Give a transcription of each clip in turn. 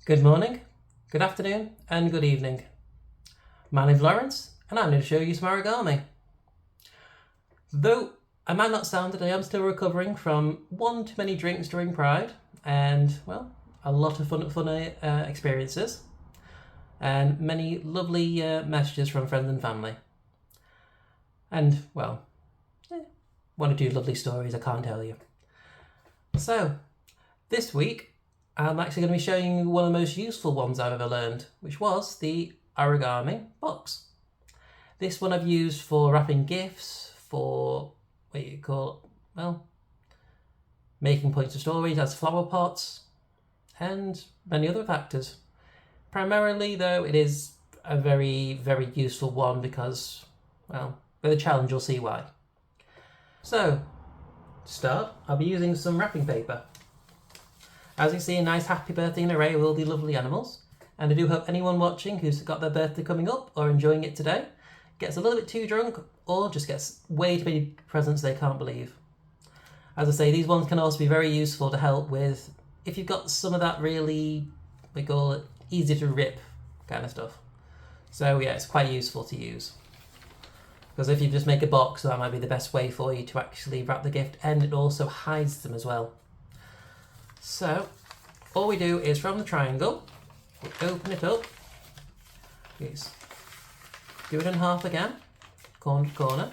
Good morning, good afternoon, and good evening. My name's Lawrence, and I'm going to show you some origami. Though I might not sound it, I am still recovering from one too many drinks during Pride, and, well, a lot of fun experiences, and many lovely messages from friends and family. And, well, one or two lovely stories I can't tell you. So, this week, I'm actually going to be showing you one of the most useful ones I've ever learned, which was the origami box. This one I've used for wrapping gifts, for making points of storage as flower pots, and many other factors. Primarily, though, it is a very, very useful one because, well, with a challenge you'll see why. So, to start, I'll be using some wrapping paper. As you see, a nice happy birthday in array with all the lovely animals. And I do hope anyone watching who's got their birthday coming up or enjoying it today gets a little bit too drunk or just gets way too many presents they can't believe. As I say, these ones can also be very useful to help with if you've got some of that really, we call it, easy to rip kind of stuff. So yeah, it's quite useful to use. Because if you just make a box, that might be the best way for you to actually wrap the gift, and it also hides them as well. So, all we do is from the triangle, we open it up, please, do it in half again, corner to corner.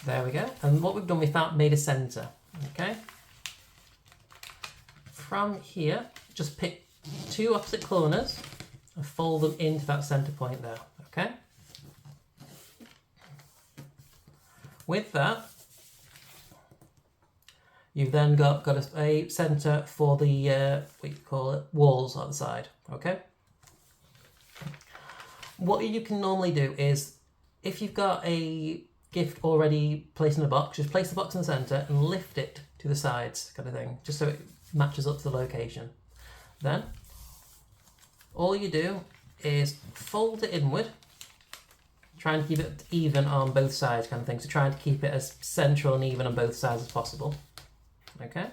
There we go, and what we've done, we made a centre, okay? From here, just pick two opposite corners and fold them into that centre point there, okay? With that, you've then got a centre for the, walls on the side, okay? What you can normally do is, if you've got a gift already placed in a box, just place the box in the centre and lift it to the sides, kind of thing, just so it matches up to the location. Then, all you do is fold it inward, trying to keep it even on both sides kind of thing, so trying to keep it as central and even on both sides as possible. Okay?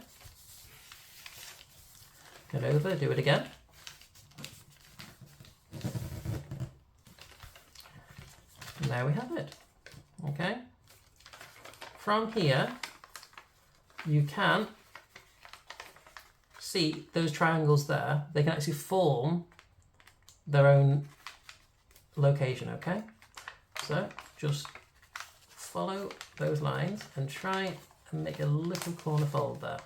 Get over, do it again. And there we have it. Okay? From here, you can see those triangles there, they can actually form their own location, okay? So just follow those lines and try and make a little corner fold there.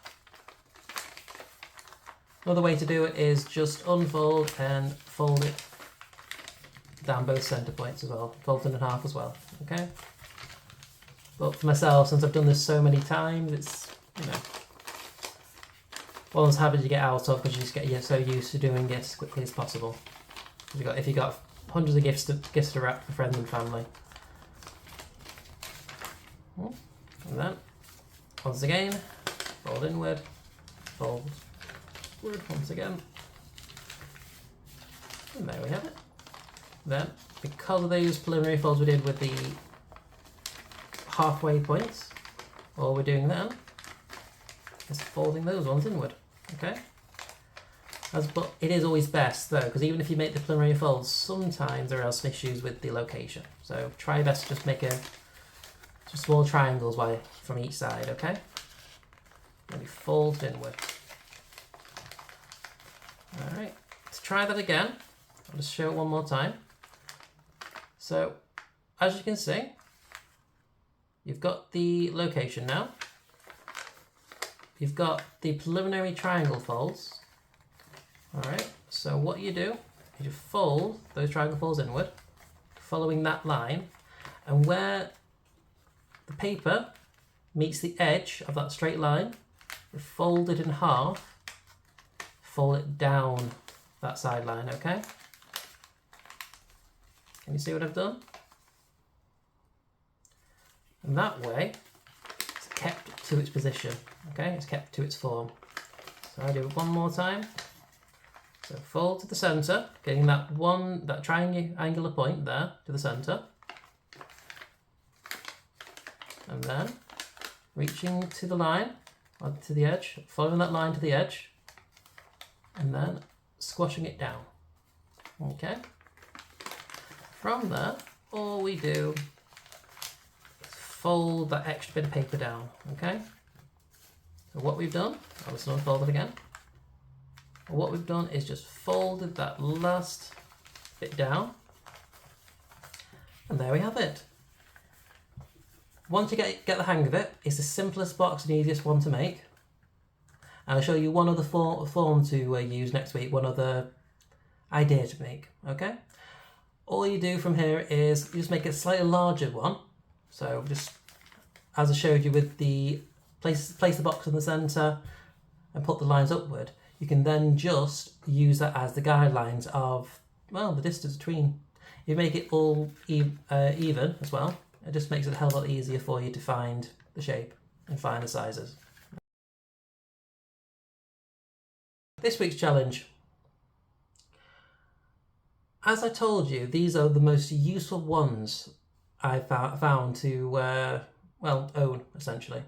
Another way to do it is just unfold and fold it down both centre points as well, fold it in half as well, okay? But for myself, since I've done this so many times, it's, one of those habits you get out of because you just get so used to doing it as quickly as possible. If you got hundreds of gifts to wrap for friends and family. And then, once again, fold inward, fold forward once again. And there we have it. Then, because of those preliminary folds we did with the halfway points, all we're doing then is folding those ones inward, okay? But it is always best though, because even if you make the preliminary folds, sometimes there are some issues with the location. So try your best to just make just small triangles from each side, okay? Maybe fold inward. Alright, let's try that again. I'll just show it one more time. So, as you can see, you've got the location now. You've got the preliminary triangle folds. Alright, so what you do is you fold those triangle folds inward, following that line, and where the paper meets the edge of that straight line, you fold it in half, fold it down that side line, okay? Can you see what I've done? And that way, it's kept to its position, okay? It's kept to its form. So I do it one more time. So fold to the center, getting that triangular point there to the center. And then reaching to the line, or to the edge, following that line to the edge, and then squashing it down. Okay. From there, all we do is fold that extra bit of paper down. Okay. So what we've done, I'll just unfold it again. What we've done is just folded that last bit down, and there we have it. Once you get the hang of it, it's the simplest box and easiest one to make. And I'll show you one other form to use next week, one other idea to make, okay? All you do from here is you just make a slightly larger one. So just, as I showed you with the, place the box in the centre and put the lines upward, you can then just use that as the guidelines of, well, the distance between. You make it all even as well. It just makes it a hell of a lot easier for you to find the shape and find the sizes. This week's challenge. As I told you, these are the most useful ones I found to, well, own, essentially.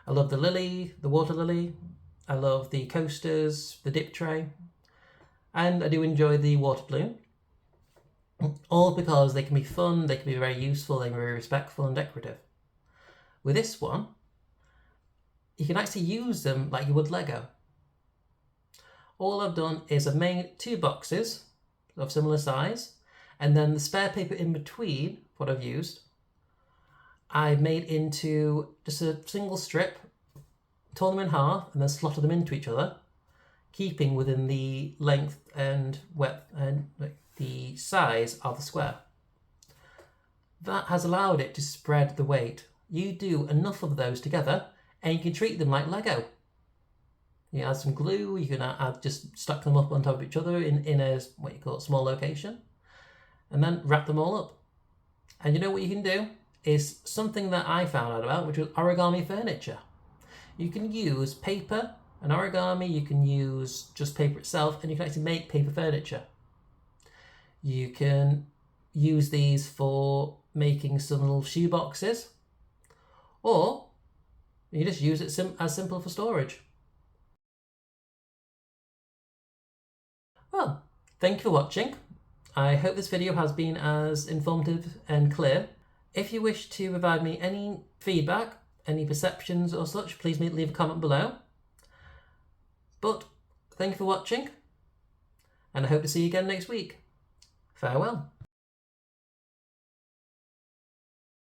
I love the lily, the water lily. I love the coasters, the dip tray. And I do enjoy the water balloon. All because they can be fun, they can be very useful, they can be very respectful and decorative. With this one, you can actually use them like you would Lego. All I've done is I've made 2 boxes of similar size, and then the spare paper in between what I've used, I've made into just a single strip, torn them in half, and then slotted them into each other, keeping within the length and width and the size of the square. That has allowed it to spread the weight. You do enough of those together and you can treat them like Lego. You add some glue, you can just stack them up on top of each other in a, what you call, small location, and then wrap them all up. And you know what you can do is something that I found out about, which was origami furniture. You can use paper and origami, you can use just paper itself, and you can actually make paper furniture. You can use these for making some little shoe boxes, or you just use it as simple for storage. Well, thank you for watching. I hope this video has been as informative and clear. If you wish to provide me any feedback, any perceptions or such, please leave a comment below. But thank you for watching, and I hope to see you again next week. Farewell.